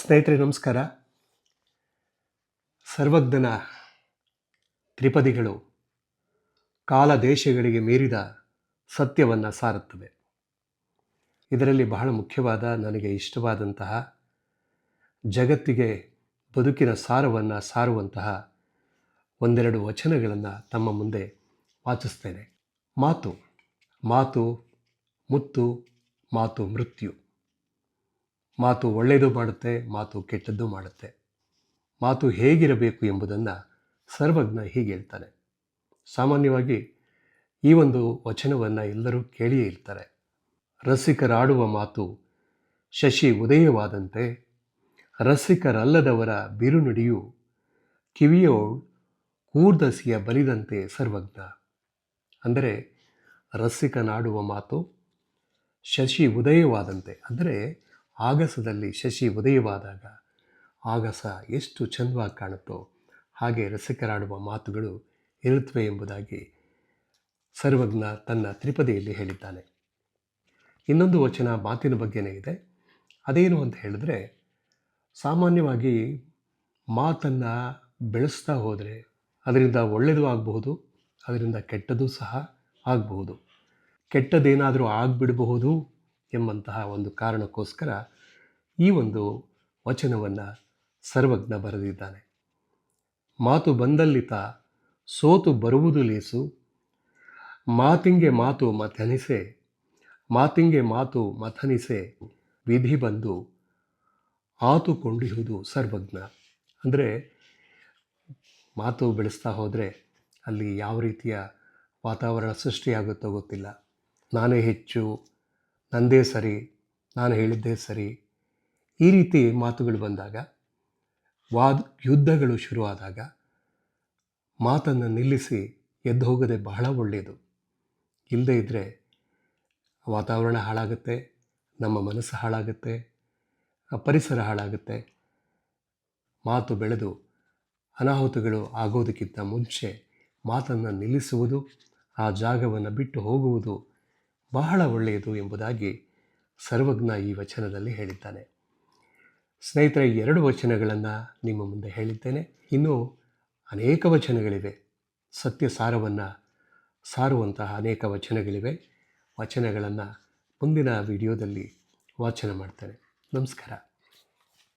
ಸ್ನೇಹಿತರೆ ನಮಸ್ಕಾರ. ಸರ್ವಜ್ಞನ ತ್ರಿಪದಿಗಳು ಕಾಲ ದೇಶಗಳಿಗೆ ಮೀರಿದ ಸತ್ಯವನ್ನು ಸಾರುತ್ತವೆ. ಇದರಲ್ಲಿ ಬಹಳ ಮುಖ್ಯವಾದ, ನನಗೆ ಇಷ್ಟವಾದಂತಹ, ಜಗತ್ತಿಗೆ ಬದುಕಿನ ಸಾರವನ್ನು ಸಾರುವಂತಹ ಒಂದೆರಡು ವಚನಗಳನ್ನು ತಮ್ಮ ಮುಂದೆ ವಾಚಿಸ್ತೇನೆ. ಮಾತು ಮಾತು ಮುತ್ತು, ಮಾತು ಮೃತ್ಯು. ಮಾತು ಒಳ್ಳೆಯದು ಮಾಡುತ್ತೆ, ಮಾತು ಕೆಟ್ಟದ್ದು ಮಾಡುತ್ತೆ. ಮಾತು ಹೇಗಿರಬೇಕು ಎಂಬುದನ್ನು ಸರ್ವಜ್ಞ ಹೀಗೆ ಹೇಳ್ತಾನೆ. ಸಾಮಾನ್ಯವಾಗಿ ಈ ಒಂದು ವಚನವನ್ನು ಎಲ್ಲರೂ ಕೇಳಿಯೇ ಇರ್ತಾರೆ. ರಸಿಕರಾಡುವ ಮಾತು ಶಶಿ ಉದಯವಾದಂತೆ, ರಸಿಕರಲ್ಲದವರ ಬಿರುನುಡಿಯು ಕಿವಿಯೋಳ್ ಕೂರ್ದಸಿಯ ಬಲಿದಂತೆ. ಸರ್ವಜ್ಞ ಅಂದರೆ ರಸಿಕನಾಡುವ ಮಾತು ಶಶಿ ಉದಯವಾದಂತೆ, ಅಂದರೆ ಆಗಸದಲ್ಲಿ ಶಶಿ ಉದಯವಾದಾಗ ಆಗಸ ಎಷ್ಟು ಚಂದವಾಗಿ ಕಾಣುತ್ತೋ ಹಾಗೆ ರಸಿಕರಾಡುವ ಮಾತುಗಳು ಇರುತ್ತವೆ ಎಂಬುದಾಗಿ ಸರ್ವಜ್ಞ ತನ್ನ ತ್ರಿಪದಿಯಲ್ಲಿ ಹೇಳಿದ್ದಾನೆ. ಇನ್ನೊಂದು ವಚನ ಮಾತಿನ ಬಗ್ಗೆನೇ ಇದೆ. ಅದೇನು ಅಂತ ಹೇಳಿದ್ರೆ, ಸಾಮಾನ್ಯವಾಗಿ ಮಾತನ್ನು ಬೆಳೆಸ್ತಾ ಹೋದರೆ ಅದರಿಂದ ಒಳ್ಳೆಯದು ಆಗಬಹುದು, ಅದರಿಂದ ಕೆಟ್ಟದ್ದು ಸಹ ಆಗಬಹುದು. ಕೆಟ್ಟದ್ದೇನಾದರೂ ಆಗಿಬಿಡಬಹುದು ಎಂಬಂತಹ ಒಂದು ಕಾರಣಕ್ಕೋಸ್ಕರ ಈ ಒಂದು ವಚನವನ್ನು ಸರ್ವಜ್ಞ ಬರೆದಿದ್ದಾನೆ. ಮಾತು ಬಂದಲ್ಲಿತ ಸೋತು ಬರುವುದು ಲೇಸು, ಮಾತಿಂಗೆ ಮಾತು ಮಥನಿಸೆ, ಮಾತಿಂಗೆ ಮಾತು ಮಥನಿಸೆ, ವಿಧಿ ಬಂದು ಆತುಕೊಂಡಿರುವುದು. ಸರ್ವಜ್ಞ ಅಂದರೆ ಮಾತು ಬೆಳೆಸ್ತಾ ಹೋದರೆ ಅಲ್ಲಿ ಯಾವ ರೀತಿಯ ವಾತಾವರಣ ಸೃಷ್ಟಿಯಾಗುತ್ತೋ ಗೊತ್ತಿಲ್ಲ. ನಾನೇ ಹೆಚ್ಚು, ನಂದೇ ಸರಿ, ನಾನು ಹೇಳಿದ್ದೇ ಸರಿ, ಈ ರೀತಿ ಮಾತುಗಳು ಬಂದಾಗ, ಯುದ್ಧಗಳು ಶುರುವಾದಾಗ ಮಾತನ್ನು ನಿಲ್ಲಿಸಿ ಎದ್ದು ಹೋಗೋದೇ ಬಹಳ ಒಳ್ಳೆಯದು. ಇಲ್ಲದೇ ಇದ್ದರೆ ವಾತಾವರಣ ಹಾಳಾಗುತ್ತೆ, ನಮ್ಮ ಮನಸ್ಸು ಹಾಳಾಗುತ್ತೆ, ಪರಿಸರ ಹಾಳಾಗುತ್ತೆ. ಮಾತು ಬೆಳೆದು ಅನಾಹುತಗಳು ಆಗೋದಕ್ಕಿಂತ ಮುಂಚೆ ಮಾತನ್ನು ನಿಲ್ಲಿಸುವುದು, ಆ ಜಾಗವನ್ನು ಬಿಟ್ಟು ಹೋಗುವುದು ಬಹಳ ಒಳ್ಳೆಯದು ಎಂಬುದಾಗಿ ಸರ್ವಜ್ಞ ಈ ವಚನದಲ್ಲಿ ಹೇಳಿದ್ದಾನೆ. ಸ್ನೇಹಿತರೆ, 2 ವಚನಗಳನ್ನು ನಿಮ್ಮ ಮುಂದೆ ಹೇಳಿದ್ದೇನೆ. ಇನ್ನೂ ಅನೇಕ ವಚನಗಳಿವೆ, ಸತ್ಯ ಸಾರವನ್ನು ಸಾರುವಂತಹ ಅನೇಕ ವಚನಗಳಿವೆ. ವಚನಗಳನ್ನು ಮುಂದಿನ ವಿಡಿಯೋದಲ್ಲಿ ವಾಚನ ಮಾಡ್ತೇನೆ. ನಮಸ್ಕಾರ.